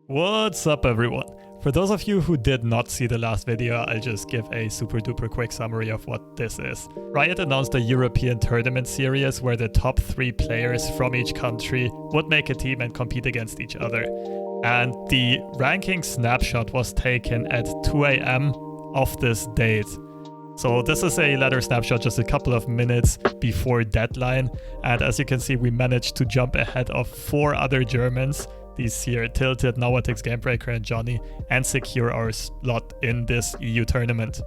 What's up everyone? For those of you who did not see the last video, I'll just give a super duper quick summary of what this is. Riot announced a European tournament series where the top 3 players from each country would make a team and compete against each other. And the ranking snapshot was taken at 2 AM of this date. So this is a ladder snapshot just a couple of minutes before deadline. And as you can see, we managed to jump ahead of 4 other Germans. These here, Tilted, Nawatix, Gamebreaker, and Johnny, and secure our slot in this EU tournament.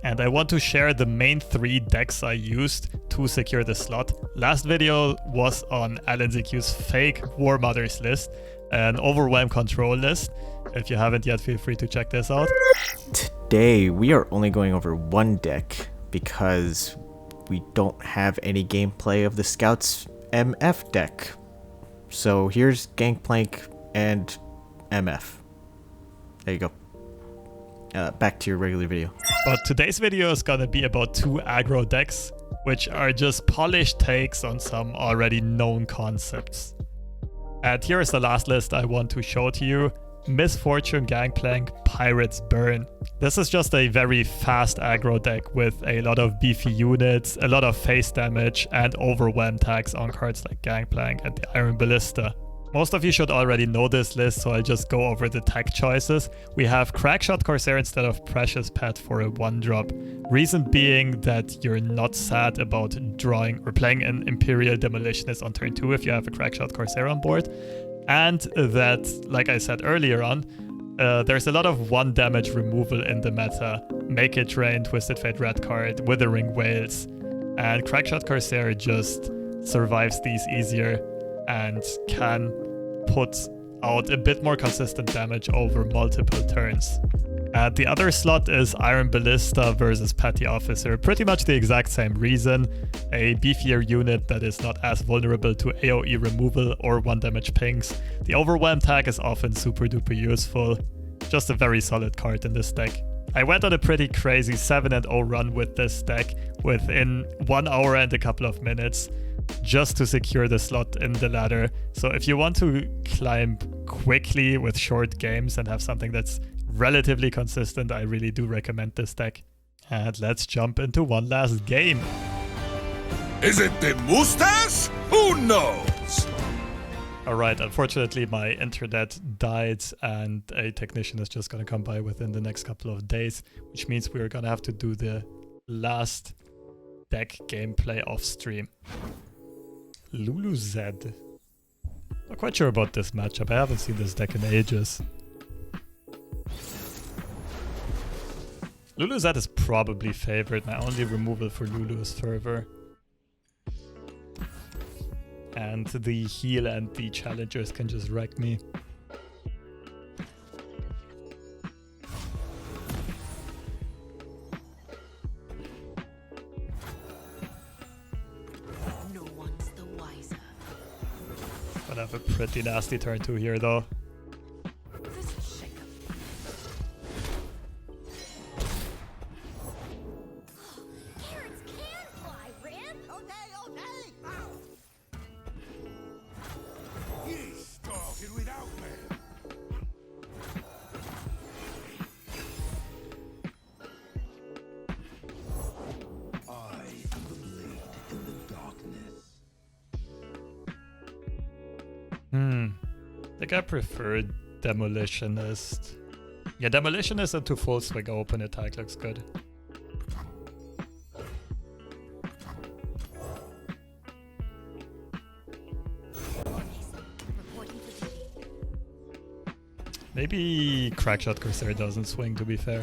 And I want to share the main 3 decks I used to secure the slot. Last video was on LNZQ's fake War Mothers list, an Overwhelm control list. If you haven't yet, feel free to check this out. Today, we are only going over one deck because we don't have any gameplay of the Scouts MF deck. So here's Gangplank and MF. There you go. Back to your regular video. But today's video is gonna be about 2 aggro decks, which are just polished takes on some already known concepts. And here is the last list I want to show to you. Misfortune, Gangplank, Pirates, Burn. This is just a very fast aggro deck with a lot of beefy units, a lot of face damage, and overwhelm tags on cards like Gangplank and the Iron Ballista. Most of you should already know this list, so I'll just go over the tag choices. We have Crackshot Corsair instead of Precious Pet for a 1-drop. Reason being that you're not sad about drawing or playing an Imperial Demolitionist on turn 2 if you have a Crackshot Corsair on board. And that, like I said earlier on, there's a lot of 1 damage removal in the meta. Make It Rain, Twisted Fate Red card, Withering Whales. And Crackshot Corsair just survives these easier and can put out a bit more consistent damage over multiple turns. The other slot is Iron Ballista versus Petty Officer. Pretty much the exact same reason. A beefier unit that is not as vulnerable to AoE removal or 1 damage pings. The Overwhelm tag is often super duper useful. Just a very solid card in this deck. I went on a pretty crazy 7-0 run with this deck within 1 hour and a couple of minutes just to secure the slot in the ladder. So if you want to climb quickly with short games and have something that's relatively consistent, I really do recommend this deck. And let's jump into one last game. Is it the mustache? Who knows? Alright, unfortunately my internet died and a technician is just gonna come by within the next couple of days, which means we're gonna have to do the last deck gameplay off stream. Lulu Z. Not quite sure about this matchup. I haven't seen this deck in ages. Lulu Z is probably favored. My only removal for Lulu is Fervor. And the heal and the challengers can just wreck me. No one's the wiser. Gonna have a pretty nasty turn 2 here though. I think I prefer Demolitionist. Yeah, Demolitionist into full swing open attack looks good. Maybe Crackshot Corsair doesn't swing, to be fair.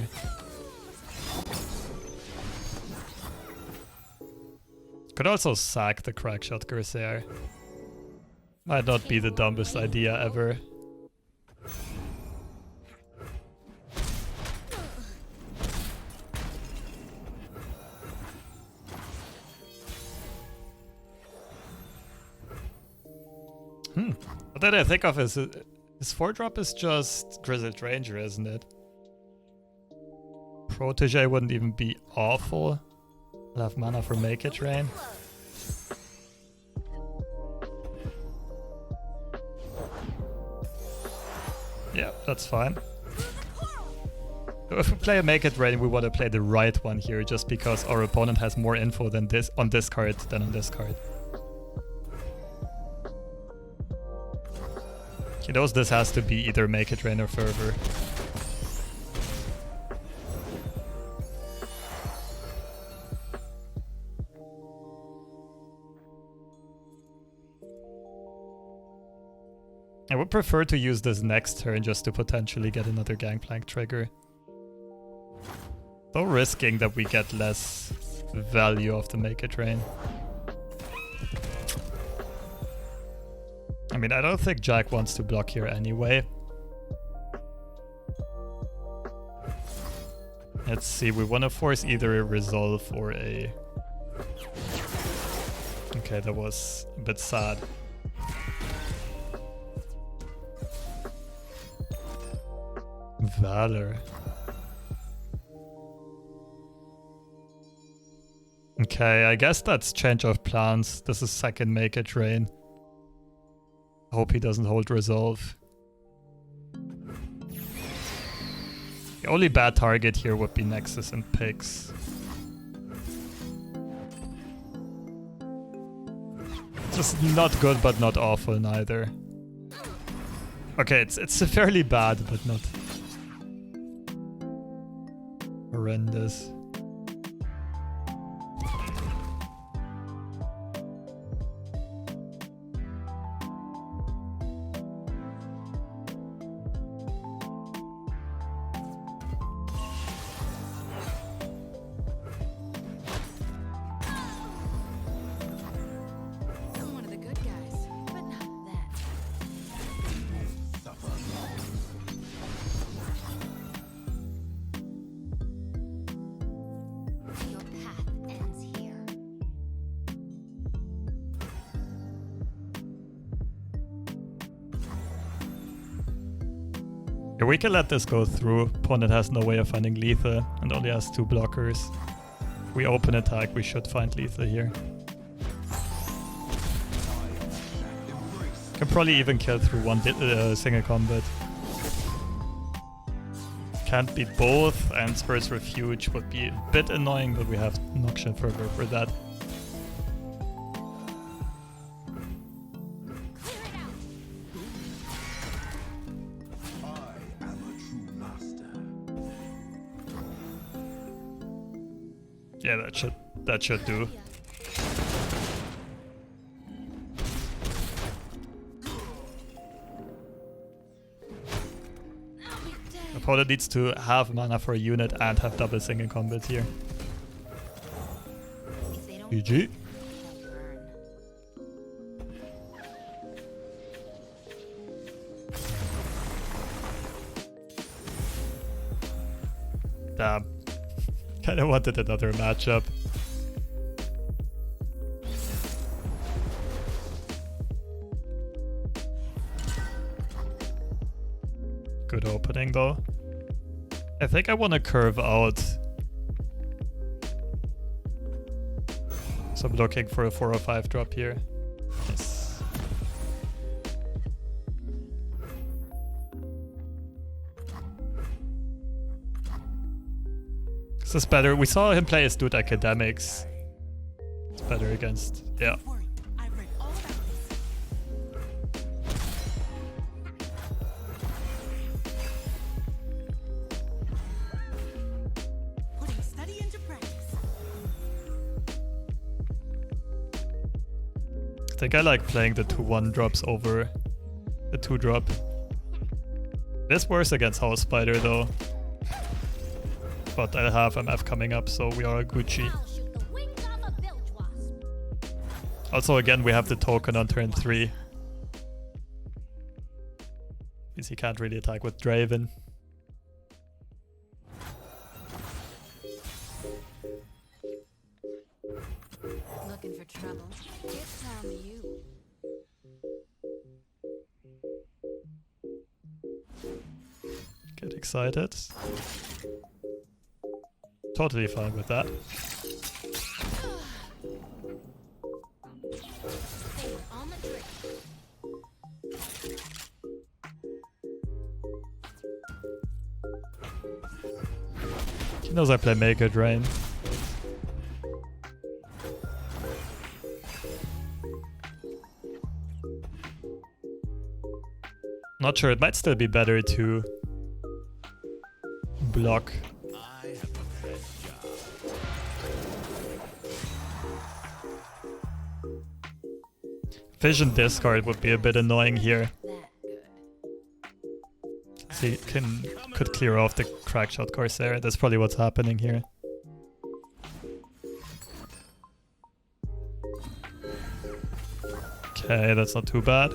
Could also sack the Crackshot Corsair. Might not be the dumbest idea ever. What did I think of his 4-drop is just Grizzled Ranger, isn't it? Protege wouldn't even be awful. I'll have mana for Make It Rain. Yeah, that's fine. If we play a Make It Rain, we want to play the right one here, just because our opponent has more info than this on this card than on this card. He knows this has to be either Make It Rain or Fervor. I would prefer to use this next turn just to potentially get another Gangplank trigger. Though risking that we get less value of the Make It Rain. I mean, I don't think Jack wants to block here anyway. Let's see, we want to force either a resolve or a... Okay, that was a bit sad. Valor. Okay, I guess that's change of plans. This is second Make It Rain. Hope he doesn't hold resolve. The only bad target here would be Nexus and Pix. Just not good, but not awful neither. Okay, it's fairly bad, but not horrendous. Yeah, we can let this go through. Opponent has no way of finding Letha and only has 2 blockers. If we open attack, we should find Letha here. Can probably even kill through one single combat. Can't beat both, and Spur's Refuge would be a bit annoying, but we have Noxian Fervor for that. Yeah, that should do. Opponent needs to have mana for a unit and have double single combat here. GG. Damn. Kinda wanted another matchup. Good opening though. I think I want to curve out. So I'm looking for a 4 or 5 drop here. Yes. This is better. We saw him play Astute Academics. It's better against... Yeah. I think I like playing the 2-1 drops over the 2-drop. This works against House Spider though. But I have MF coming up, so we are Gucci. Also again, we have the token on turn 3. Means he can't really attack with Draven. Looking for trouble? It's time you. Get excited. Totally fine with that. He knows I play Make It Rain. Not sure, it might still be better to block. Vision discard would be a bit annoying here. So he could clear off the Crackshot Corsair. That's probably what's happening here. Okay, that's not too bad.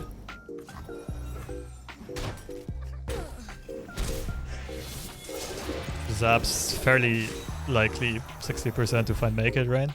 Zap's fairly likely 60% to find Make It Rain.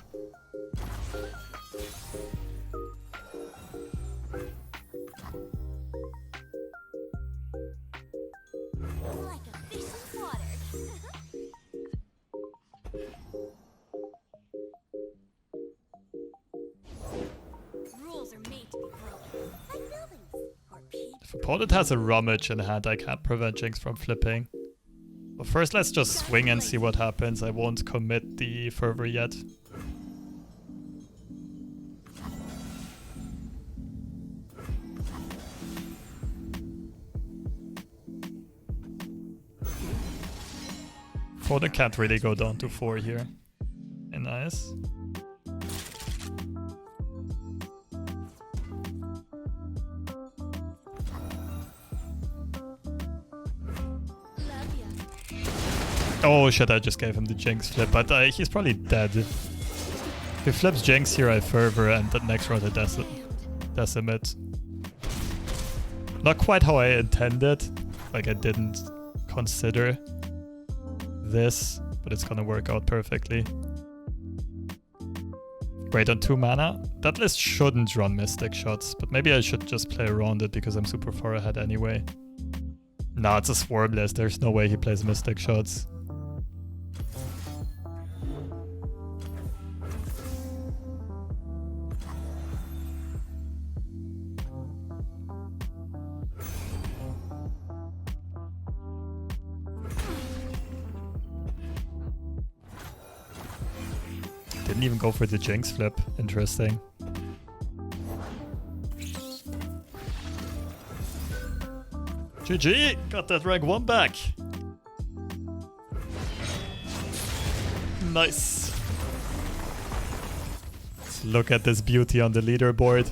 If opponent has a Rummage in hand, I can't prevent Jinx from flipping. But first, let's just swing and see what happens. I won't commit the Fervor yet. Opponent can't really go down to 4 here. Okay, nice. Oh shit, I just gave him the Jinx flip, but he's probably dead. If he flips Jinx here, I Fervor, and the next round I Decimate. Not quite how I intended. Like, I didn't consider this, but it's gonna work out perfectly. Great on 2 mana. That list shouldn't run Mystic Shots, but maybe I should just play around it because I'm super far ahead anyway. Nah, it's a Swarm list. There's no way he plays Mystic Shots. Didn't even go for the Jinx flip. Interesting. GG! Got that rank 1 back! Nice. Let's look at this beauty on the leaderboard.